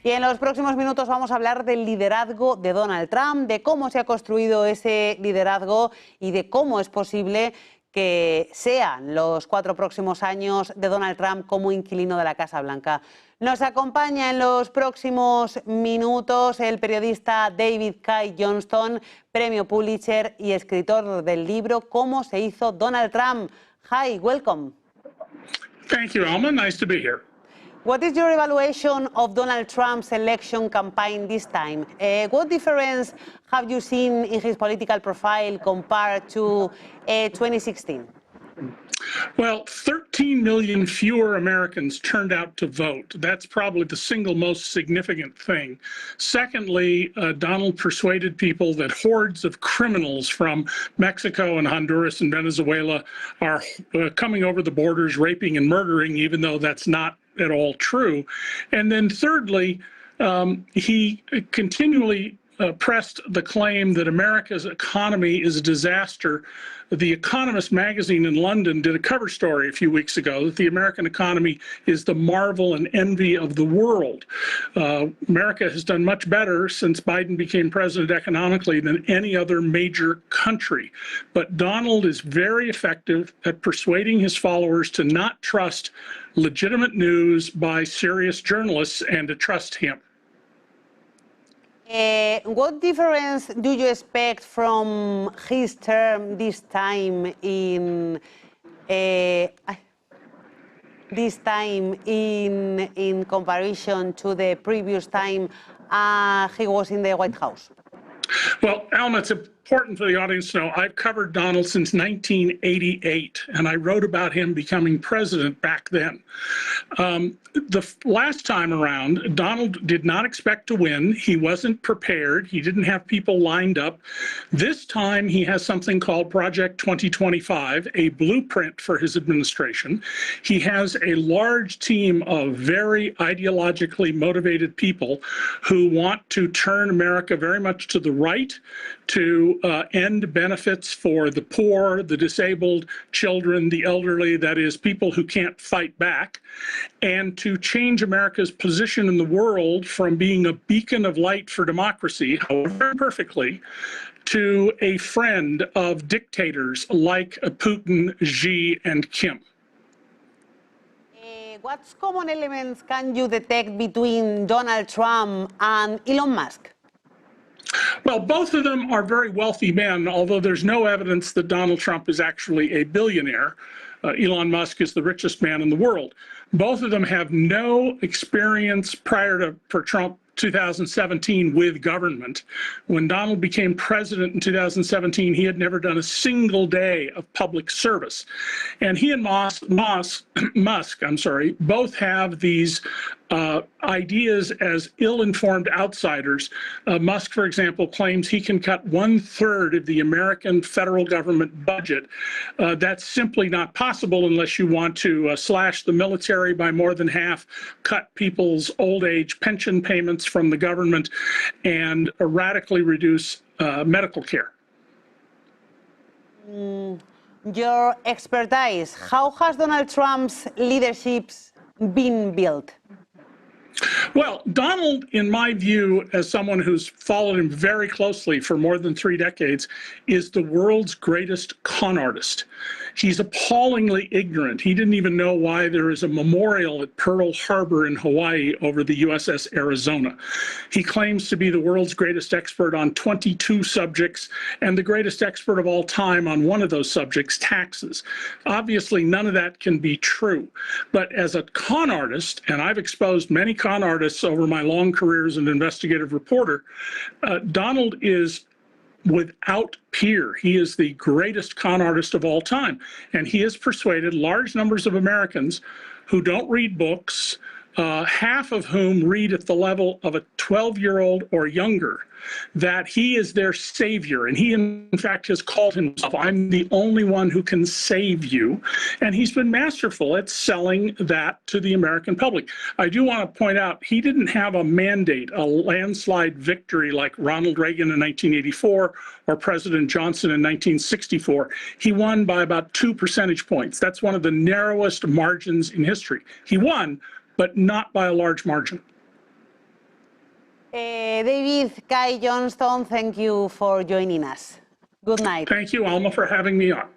Y en los próximos minutos vamos a hablar del liderazgo de Donald Trump, de cómo se ha construido ese liderazgo y de cómo es posible que sean los 4 próximos años de Donald Trump como inquilino de la Casa Blanca. Nos acompaña en los próximos minutos el periodista David Cay Johnston, premio Pulitzer y escritor del libro Cómo se hizo Donald Trump. Hi, welcome. Thank you, Alma. Nice to be here. What is your evaluation of Donald Trump's election campaign this time? What difference have you seen in his political profile compared to 2016? Well, 13 million fewer Americans turned out to vote. That's probably the single most significant thing. Secondly, Donald persuaded people that hordes of criminals from Mexico and Honduras and Venezuela are coming over the borders, raping and murdering, even though that's not at all true. And then thirdly, he continually pressed the claim that America's economy is a disaster. The Economist magazine in London did a cover story a few weeks ago that the American economy is the marvel and envy of the world. America has done much better since Biden became president economically than any other major country. But Donald is very effective at persuading his followers to not trust legitimate news by serious journalists and to trust him. What difference do you expect from his term this time in comparison to the previous time he was in the White House? Well, Alma, it's important for the audience to know I've covered Donald since 1988, and I wrote about him becoming president back then. The last time around, Donald did not expect to win. He wasn't prepared. He didn't have people lined up. This time, he has something called Project 2025, a blueprint for his administration. He has a large team of very ideologically motivated people who want to turn America very much to the right, to end benefits for the poor, the disabled, children, the elderly, that is, people who can't fight back, and to change America's position in the world from being a beacon of light for democracy, however imperfectly, to a friend of dictators like Putin, Xi, and Kim. What common elements can you detect between Donald Trump and Elon Musk? Well, both of them are very wealthy men, although there's no evidence that Donald Trump is actually a billionaire. Elon Musk is the richest man in the world. Both of them have no experience prior to Trump 2017 with government. When Donald became president in 2017, he had never done a single day of public service. And he and Musk, both have these ideas as ill-informed outsiders. Musk, for example, claims he can cut 1/3 of the American federal government budget. That's simply not possible unless you want to slash the military by more than half, cut people's old age pension payments from the government, and radically reduce medical care. Your expertise, how has Donald Trump's leadership been built? Well, Donald, in my view, as someone who's followed him very closely for more than 3 decades, is the world's greatest con artist. He's appallingly ignorant. He didn't even know why there is a memorial at Pearl Harbor in Hawaii over the USS Arizona. He claims to be the world's greatest expert on 22 subjects and the greatest expert of all time on one of those subjects, taxes. Obviously, none of that can be true. But as a con artist, and I've exposed many con artists over my long career as an investigative reporter, Donald is without peer. He is the greatest con artist of all time. And he has persuaded large numbers of Americans who don't read books, half of whom read at the level of a 12-year-old or younger, that he is their savior. And he, in fact, has called himself, I'm the only one who can save you. And he's been masterful at selling that to the American public. I do want to point out, he didn't have a mandate, a landslide victory like Ronald Reagan in 1984 or President Johnson in 1964. He won by about 2 percentage points. That's one of the narrowest margins in history. He won, but not by a large margin. David, Cay Johnston, thank you for joining us. Good night. Thank you, Alma, for having me on.